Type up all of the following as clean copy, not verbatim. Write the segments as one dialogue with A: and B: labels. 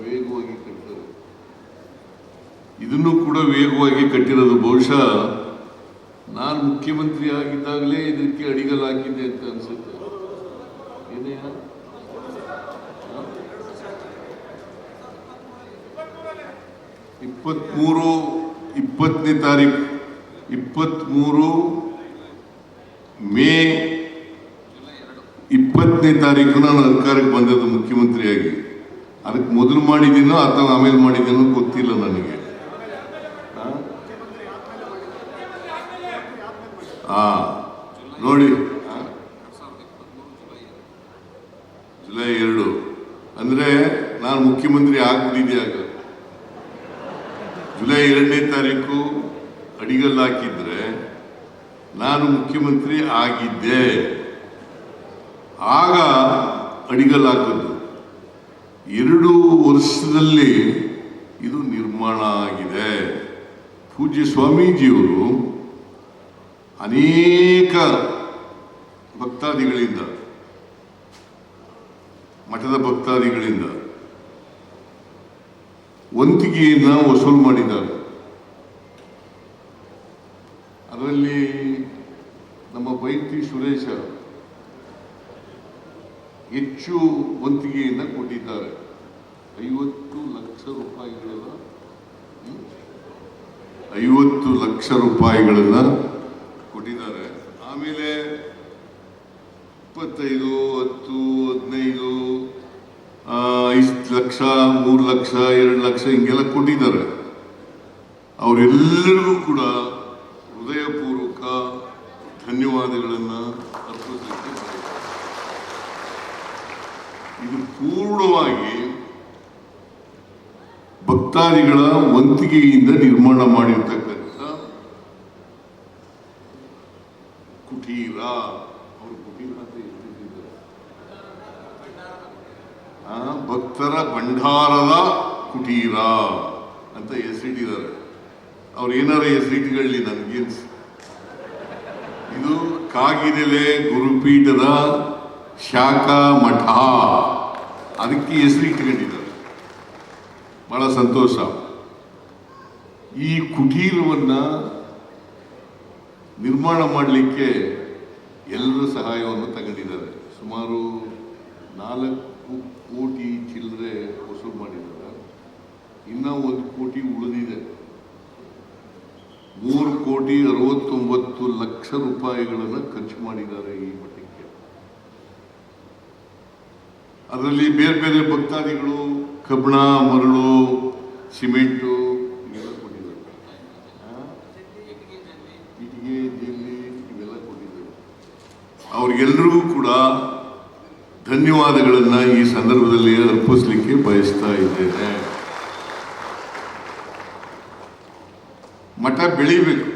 A: ವೇಗವಾಗಿ ಕಟ್ತಾರೆ. ಇದನ್ನು ಕೂಡ ವೇಗವಾಗಿ ಕಟ್ಟಿರೋದು ಬಹುಶಃ ನಾನು ಮುಖ್ಯಮಂತ್ರಿ ಆಗಿದ್ದಾಗಲೇ ಇದಕ್ಕೆ ಅಡಿಗಲ್ ಹಾಕಿದ್ದೆ ಅಂತ ಅನ್ಸುತ್ತೆ. ಏನೇ 23 ಮೇ 20ನೇ ತಾರೀಕು ನಾನು ಅಧಿಕಾರಕ್ಕೆ ಬಂದದ್ದು ಮುಖ್ಯಮಂತ್ರಿಯಾಗಿ. ಅದಕ್ಕೆ ಮೊದಲು ಮಾಡಿದ್ದೀನೋ ಅಥವಾ ಆಮೇಲೆ ಮಾಡಿದ್ದೀನೋ ಗೊತ್ತಿಲ್ಲ ನನಗೆ. ನೋಡಿ, ಜುಲೈ 2 ಅಂದ್ರೆ ನಾನು ಮುಖ್ಯಮಂತ್ರಿ ಆಗ್ಬಿಟ್ಟಿದ್ದೆ. ಆಗ ಜುಲೈ 2ನೇ ತಾರೀಕು ಅಡಿಗಲ್ಲು ಹಾಕಿದ್ರೆ ನಾನು ಮುಖ್ಯಮಂತ್ರಿ ಆಗಿದ್ದೆ. ಆಗ ಅಡಿಗಲ್ಲು ಹಾಕಿದ್ದು 2 ವರ್ಷದಲ್ಲಿ ಇದು ನಿರ್ಮಾಣ ಆಗಿದೆ. ಪೂಜ್ಯ ಸ್ವಾಮೀಜಿಯವರು ಅನೇಕ ಭಕ್ತಾದಿಗಳಿಂದ, ಮಠದ ಭಕ್ತಾದಿಗಳಿಂದ ವಂತಿಗೆಯನ್ನು ವಸೂಲು ಮಾಡಿದ್ದಾರೆ. ಅದರಲ್ಲಿ ನಮ್ಮ ಬೈತಿ ಸುರೇಶ ಹೆಚ್ಚು ವಂತಿಗೆಯನ್ನು ಕೊಟ್ಟಿದ್ದಾರೆ. 50 ಲಕ್ಷ ರೂಪಾಯಿಗಳನ್ನ 50 ಲಕ್ಷ ರೂಪಾಯಿಗಳನ್ನ ಕೊಟ್ಟಿದ್ದಾರೆ. ಆಮೇಲೆ 25, 10, 15, 5 ಲಕ್ಷ, 3 ಲಕ್ಷ, 2 ಲಕ್ಷ ಹಿಂಗೆಲ್ಲ ಕೊಟ್ಟಿದ್ದಾರೆ. ಅವರೆಲ್ಲರಿಗೂ ಕೂಡ ಹೃದಯಪೂರ್ವಕ ಧನ್ಯವಾದಗಳನ್ನು ಅರ್ಪಿಸಲಿಕ್ಕೆ ಬಯಸ್ತೇನೆ. ಇದು ಪೂರ್ಣವಾಗಿ ಭಕ್ತಾದಿಗಳ ವಂತಿಗೆಯಿಂದ ನಿರ್ಮಾಣ ಮಾಡಿರ್ತಕ್ಕಂಥ ಕುಟೀರ. ಅವರು ಕುಟೀರ ಅಂತ ಹೇಳ್ತಿದ್ದಾರೆ, ಭಕ್ತರ ಭಂಡಾರದ ಕುಟೀರ ಅಂತ ಹೆಸರಿಟ್ಟಿದ್ದಾರೆ. ಅವ್ರು ಏನಾರ ಹೆಸರಿಟ್ಟುಕೊಳ್ಳಿ, ನನಗೇನು. ಇದು ಕಾಗಿನೆಲೆ ಗುರುಪೀಠದ ಶಾಖಾ ಮಠ, ಅದಕ್ಕೆ ಹೆಸರಿಟ್ಟುಕೊಂಡಿದ್ದಾರೆ. ಬಹಳ ಸಂತೋಷ. ಈ ಕುಟೀರವನ್ನು ನಿರ್ಮಾಣ ಮಾಡಲಿಕ್ಕೆ ಎಲ್ಲರ ಸಹಾಯವನ್ನು ತಗೊಂಡಿದ್ದಾರೆ. ಸುಮಾರು 4 ಕೋಟಿ ಚಿಲ್ಲರೆ ವಸೂಲು ಮಾಡಿದ್ದಾರೆ. ಇನ್ನೂ 1 ಕೋಟಿ ಉಳಿದಿದೆ. 3,69 ಲಕ್ಷ ರೂಪಾಯಿಗಳನ್ನು ಖರ್ಚು ಮಾಡಿದ್ದಾರೆ ಈ ಮಠಕ್ಕೆ. ಅದರಲ್ಲಿ ಬೇರೆ ಬೇರೆ ಭಕ್ತಾದಿಗಳು ಕಬ್ಬಣ, ಮರಳು, ಸಿಮೆಂಟು ಇವೆಲ್ಲ ಕೊಟ್ಟಿದ್ದಾರೆ. ಇಟ್ಟಿಗೆ, ಜಲ್ಲಿ ಇವೆಲ್ಲ ಕೊಟ್ಟಿದ್ದಾರೆ. ಅವ್ರಿಗೆಲ್ಲರಿಗೂ ಕೂಡ ಧನ್ಯವಾದಗಳನ್ನು ಈ ಸಂದರ್ಭದಲ್ಲಿ ಅರ್ಪಿಸಲಿಕ್ಕೆ ಬಯಸ್ತಾ ಇದ್ದೇನೆ. ಮಠ ಬೆಳೀಬೇಕು.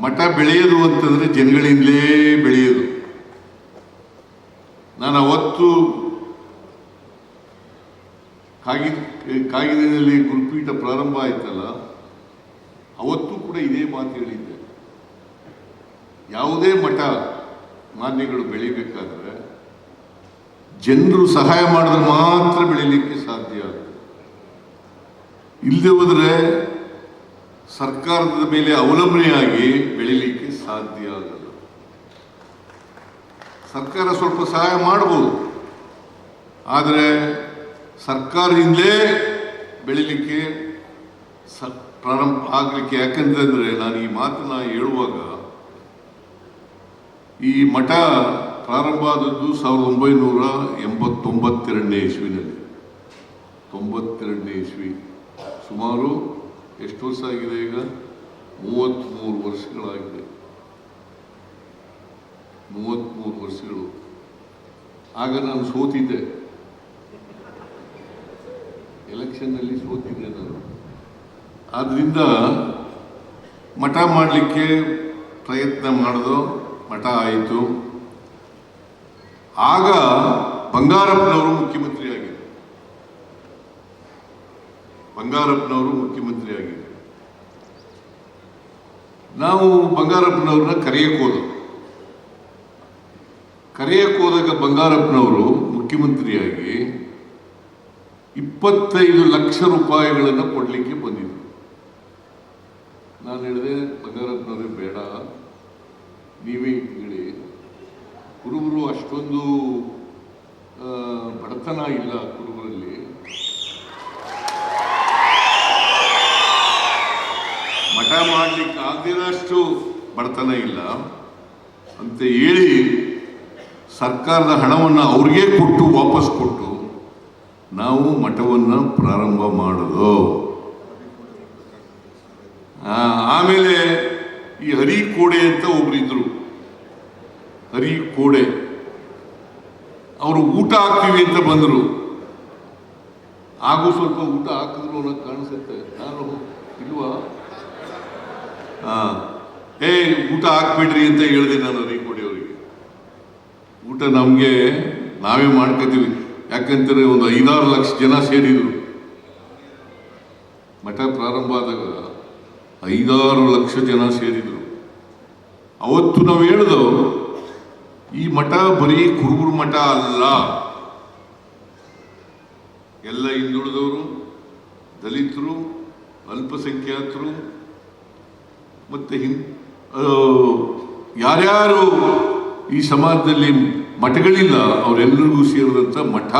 A: ಮಠ ಬೆಳೆಯೋದು ಅಂತಂದ್ರೆ ಜನಗಳಿಂದಲೇ ಬೆಳೆಯೋದು. ನಾನು ಅವತ್ತು ಕಾಗಿನೆಲೆಯಲ್ಲಿ ಗುರುಪೀಠ ಪ್ರಾರಂಭ ಆಯ್ತಲ್ಲ, ಅವತ್ತು ಕೂಡ ಇದೇ ಮಾತು ಹೇಳಿದ್ದೆ. ಯಾವುದೇ ಮಠ ಮಾನ್ಯಗಳು ಬೆಳಿಬೇಕಾದ್ರೆ ಜನರು ಸಹಾಯ ಮಾಡಿದ್ರೆ ಮಾತ್ರ ಬೆಳೀಲಿಕ್ಕೆ ಸಾಧ್ಯ. ಇಲ್ಲದೆ ಹೋದರೆ ಸರ್ಕಾರದ ಮೇಲೆ ಅವಲಂಬನೆಯಾಗಿ ಬೆಳೀಲಿಕ್ಕೆ ಸಾಧ್ಯ ಆಗಲ್ಲ. ಸರ್ಕಾರ ಸ್ವಲ್ಪ ಸಹಾಯ ಮಾಡ್ಬೋದು, ಆದರೆ ಸರ್ಕಾರದಿಂದಲೇ ಬೆಳೀಲಿಕ್ಕೆ ಪ್ರಾರಂಭ ಆಗಲಿಕ್ಕೆ. ಯಾಕಂತಂದರೆ ನಾನು ಈ ಮಾತನ್ನ ಹೇಳುವಾಗ, ಈ ಮಠ ಪ್ರಾರಂಭ ಆದದ್ದು 1982ನೇ ಇಸ್ವಿನಲ್ಲಿ. 92ನೇ ಇಸ್ವಿ. ಸುಮಾರು ಎಷ್ಟು ವರ್ಷ ಆಗಿದೆ ಈಗ? 33 ವರ್ಷಗಳಾಗಿದೆ. 33 ವರ್ಷಗಳು. ಆಗ ನಾನು ಸೋತಿದ್ದೆ, ಎಲೆಕ್ಷನ್ನಲ್ಲಿ ಸೋತಿದ್ದೆ ನಾನು. ಆದ್ದರಿಂದ ಮಠ ಮಾಡಲಿಕ್ಕೆ ಪ್ರಯತ್ನ ಮಾಡಿದೋ, ಮಠ ಆಯಿತು. ಆಗ ಬಂಗಾರಪ್ಪನವರು ಮುಖ್ಯಮಂತ್ರಿ ಆಗಿದ್ದರು. ನಾವು ಬಂಗಾರಪ್ಪನವ್ರನ್ನ ಕರೆಯಕ್ಕೆ ಹೋದಾಗ ಬಂಗಾರಪ್ಪನವರು ಮುಖ್ಯಮಂತ್ರಿಯಾಗಿ 25 ಲಕ್ಷ ರೂಪಾಯಿಗಳನ್ನು ಕೊಡಲಿಕ್ಕೆ ಬಂದಿದ್ರು. ನಾನು ಹೇಳಿದೆ, ಬಂಗಾರಪ್ಪನವರೇ ಬೇಡ, ನೀವೇ ಹೇಳಿ, ಕುರುಬರು ಅಷ್ಟೊಂದು ಬಡತನ ಇಲ್ಲ, ಕುರುಬರಲ್ಲಿ ಮಠ ಮಾಡಲಿಕ್ಕೆ ಆಗದಿರೋಷ್ಟು ಬಡತನ ಇಲ್ಲ ಅಂತ ಹೇಳಿ ಸರ್ಕಾರದ ಹಣವನ್ನು ಅವ್ರಿಗೆ ಕೊಟ್ಟು ವಾಪಸ್ ಕೊಟ್ಟು ನಾವು ಮಠವನ್ನು ಪ್ರಾರಂಭ ಮಾಡೋದು. ಆಮೇಲೆ ಈ ಹರಿಕೋಡೆ ಅಂತ ಒಬ್ರಿದ್ರು, ಹರಿಕೋಡೆ, ಅವರು ಊಟ ಹಾಕ್ತೀವಿ ಅಂತ ಬಂದರು. ಹಾಗೂ ಸ್ವಲ್ಪ ಊಟ ಹಾಕಿದ್ರು ಅನ್ನೋದು ಕಾಣಿಸುತ್ತೆ. ನಾನು ಇಲ್ವಾ, ಊಟ ಹಾಕ್ಬಿಡ್ರಿ ಅಂತ ಹೇಳಿದೆ ನಾನು ಹರಿಕೋಡೆ ಅವರಿಗೆ. ಊಟ ನಮಗೆ ನಾವೇ ಮಾಡ್ಕೋತೀವಿ, ಯಾಕಂತಾರೆ ಒಂದು 5-6 ಲಕ್ಷ ಜನ ಸೇರಿದ್ರು. ಮಠ ಪ್ರಾರಂಭ ಆದಾಗ 5-6 ಲಕ್ಷ ಜನ ಸೇರಿದ್ರು. ಅವತ್ತು ನಾವು ಹೇಳ್ದು, ಈ ಮಠ ಬರೀ ಕುರುಬರ ಮಠ ಅಲ್ಲ, ಎಲ್ಲ ಹಿಂದುಳಿದವರು, ದಲಿತರು, ಅಲ್ಪಸಂಖ್ಯಾತರು ಮತ್ತೆ ಯಾರ್ಯಾರು ಈ ಸಮಾಜದಲ್ಲಿ ಮಠಗಳಿಲ್ಲ ಅವರೆಲ್ಲರಿಗೂ ಸೇರಿದಂಥ ಮಠ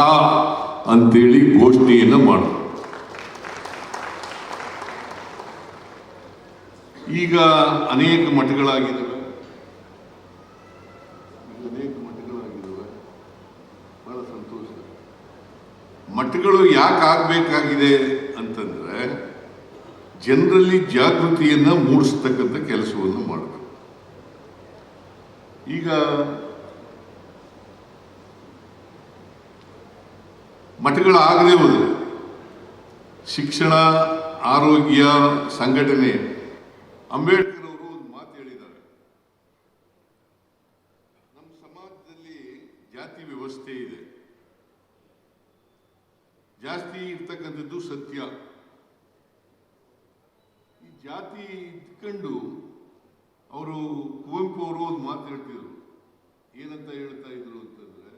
A: ಅಂತೇಳಿ ಘೋಷಣೆಯನ್ನು ಮಾಡಿದ್ರು. ಈಗ ಅನೇಕ ಮಠಗಳಾಗಿದ್ದಾವೆ, ಬಹಳ ಸಂತೋಷ. ಮಠಗಳು ಯಾಕೆ ಆಗಬೇಕಾಗಿದೆ ಅಂತಂದ್ರೆ ಜನರಲ್ಲಿ ಜಾಗೃತಿಯನ್ನು ಮೂಡಿಸ್ತಕ್ಕಂಥ ಕೆಲಸವನ್ನು ಮಾಡಬೇಕು. ಈಗ ಮಠಗಳಾಗದೇ ಹೋದರೆ ಶಿಕ್ಷಣ, ಆರೋಗ್ಯ, ಸಂಘಟನೆ. ಅಂಬೇಡ್ಕರ್ ಅವರು ಒಂದು ಮಾತು ಹೇಳಿದ್ದಾರೆ, ನಮ್ಮ ಸಮಾಜದಲ್ಲಿ ಜಾತಿ ವ್ಯವಸ್ಥೆ ಇದೆ, ಜಾಸ್ತಿ ಇರ್ತಕ್ಕಂಥದ್ದು ಸತ್ಯ. ಈ ಜಾತಿ ಇಟ್ಕೊಂಡು ಅವರು, ಕುವೆಂಪು ಅವರು ಒಂದು ಮಾತು ಹೇಳ್ತಿದ್ರು. ಏನಂತ ಹೇಳ್ತಾ ಇದ್ರು ಅಂತಂದ್ರೆ,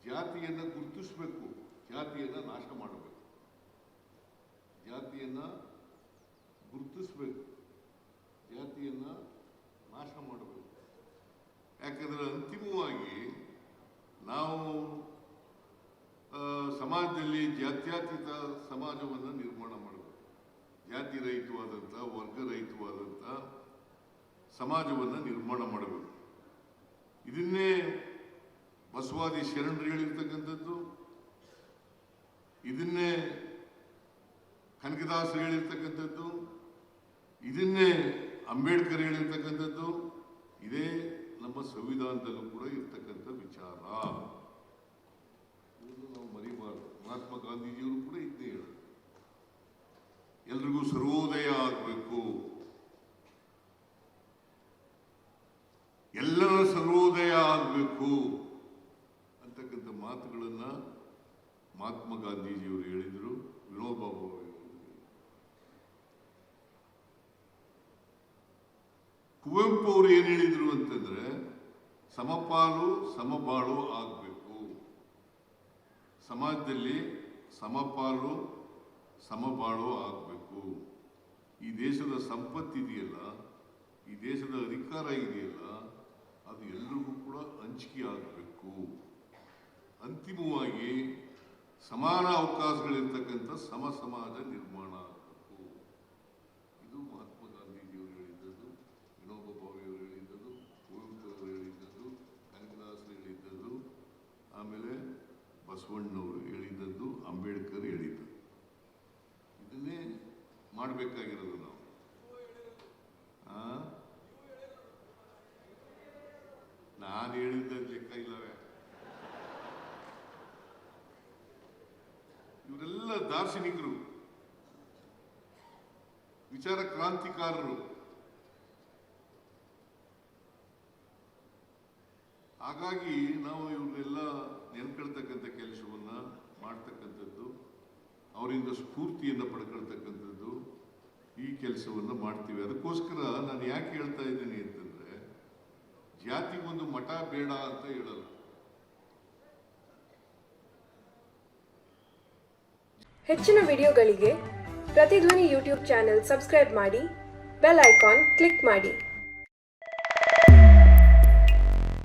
A: ಜಾತಿಯನ್ನ ಗುರುತಿಸ್ಬೇಕು, ಜಾತಿಯನ್ನ ನಾಶ ಮಾಡಬೇಕು. ಜಾತಿಯನ್ನ ಗುರುತಿಸ್ಬೇಕು, ಜಾತಿಯನ್ನ ನಾಶ ಮಾಡಬೇಕು. ಯಾಕಂದ್ರೆ ಅಂತಿಮವಾಗಿ ನಾವು ಸಮಾಜದಲ್ಲಿ ಜಾತ್ಯತೀತ ಸಮಾಜವನ್ನು ನಿರ್ಮಾಣ ಮಾಡಬೇಕು. ಜಾತಿ ರಹಿತವಾದಂಥ, ವರ್ಗ ರಹಿತವಾದಂಥ ಸಮಾಜವನ್ನು ನಿರ್ಮಾಣ ಮಾಡಬೇಕು. ಇದನ್ನೇ ಬಸವಾದಿ ಶರಣರು ಹೇಳಿರ್ತಕ್ಕಂಥದ್ದು, ಇದನ್ನೇ ಕನಕದಾಸರು ಹೇಳಿರ್ತಕ್ಕಂಥದ್ದು, ಇದನ್ನೇ ಅಂಬೇಡ್ಕರ್ ಹೇಳಿರ್ತಕ್ಕಂಥದ್ದು, ಇದೇ ನಮ್ಮ ಸಂವಿಧಾನದಲ್ಲೂ ಕೂಡ ಇರ್ತಕ್ಕಂಥ ವಿಚಾರ. ಇದನ್ನು ನಾವು ಮರಿಬಾರದು. ಮಹಾತ್ಮ ಗಾಂಧೀಜಿಯವರು ಕೂಡ ಇದನ್ನೇ ಹೇಳಿದ್ರು, ಎಲ್ರಿಗೂ ಸರ್ವೋದಯ ಆಗಬೇಕು, ಎಲ್ಲರ ಸರ್ವೋದಯ ಆಗಬೇಕು ಅಂತಕ್ಕಂಥ ಮಾತುಗಳನ್ನ ಮಹಾತ್ಮ ಗಾಂಧೀಜಿಯವರು ಹೇಳಿದರು. ವಿನೋಬಾ ಭಾವೆ ಕುವೆಂಪು ಅವರು ಏನು ಹೇಳಿದ್ರು ಅಂತಂದ್ರೆ, ಸಮಪಾಲು ಸಮಬಾಳು ಆಗಬೇಕು. ಸಮಾಜದಲ್ಲಿ ಸಮಪಾಲು ಸಮಬಾಳು ಆಗಬೇಕು. ಈ ದೇಶದ ಸಂಪತ್ತಿದೆಯಲ್ಲ, ಈ ದೇಶದ ಅಧಿಕಾರ ಇದೆಯಲ್ಲ, ಅದು ಎಲ್ರಿಗೂ ಕೂಡ ಹಂಚಿಕೆ ಆಗಬೇಕು. ಅಂತಿಮವಾಗಿ ಸಮಾನ ಅವಕಾಶಗಳಿರ್ತಕ್ಕಂಥ ಸಮ ಸಮಾಜ ನಿರ್ಮಾಣ ಆಗಬೇಕು. ಇದು ಮಹಾತ್ಮ ಗಾಂಧೀಜಿಯವರು ಹೇಳಿದ್ದದ್ದು, ವಿನೋಬಾ ಭಾವೆಯವರು ಹೇಳಿದ್ದದ್ದು, ಕುವೆಂಪು ಅವರು ಹೇಳಿದ್ದದ್ದು, ಕನಕದಾಸರು ಹೇಳಿದ್ದದ್ದು, ಆಮೇಲೆ ಬಸವಣ್ಣವರು ಹೇಳಿದ್ದದ್ದು, ಅಂಬೇಡ್ಕರ್ ಹೇಳಿದ್ದದ್ದು. ಇದನ್ನೇ ಮಾಡಬೇಕಾಗಿರೋದು ನಾವು. ನಾನು ಹೇಳಿದ್ದ ಲೆಕ್ಕ ಇಲ್ಲವೇ? ಇವರೆಲ್ಲ ದಾರ್ಶನಿಕರು, ವಿಚಾರ ಕ್ರಾಂತಿಕಾರರು. ಹಾಗಾಗಿ ನಾವು ಇವ್ರನ್ನೆಲ್ಲ ನೆನ್ಕೊಳ್ತಕ್ಕಂಥ ಕೆಲಸವನ್ನ ಮಾಡ್ತಕ್ಕಂಥದ್ದು, ಅವರಿಂದ ಸ್ಫೂರ್ತಿಯನ್ನು ಪಡ್ಕೊಳ್ತಕ್ಕಂಥದ್ದು, ಈ ಕೆಲಸವನ್ನು ಮಾಡ್ತೀವಿ. ಅದಕ್ಕೋಸ್ಕರ ನಾನು ಯಾಕೆ ಹೇಳ್ತಾ ಇದ್ದೀನಿ ಅಂತಂದ್ರೆ, ಜಾತಿಗೊಂದು ಮಠ ಬೇಡ ಅಂತ ಹೇಳಲ್ಲ.
B: ಹೆಚ್ಚಿನ ವಿಡಿಯೋಗಳಿಗೆ ಪ್ರತಿಧ್ವನಿ ಯೂಟ್ಯೂಬ್ ಚಾನೆಲ್ ಸಬ್ಸ್ಕ್ರೈಬ್ ಮಾಡಿ, ಬೆಲ್ ಐಕಾನ್ ಕ್ಲಿಕ್ ಮಾಡಿ.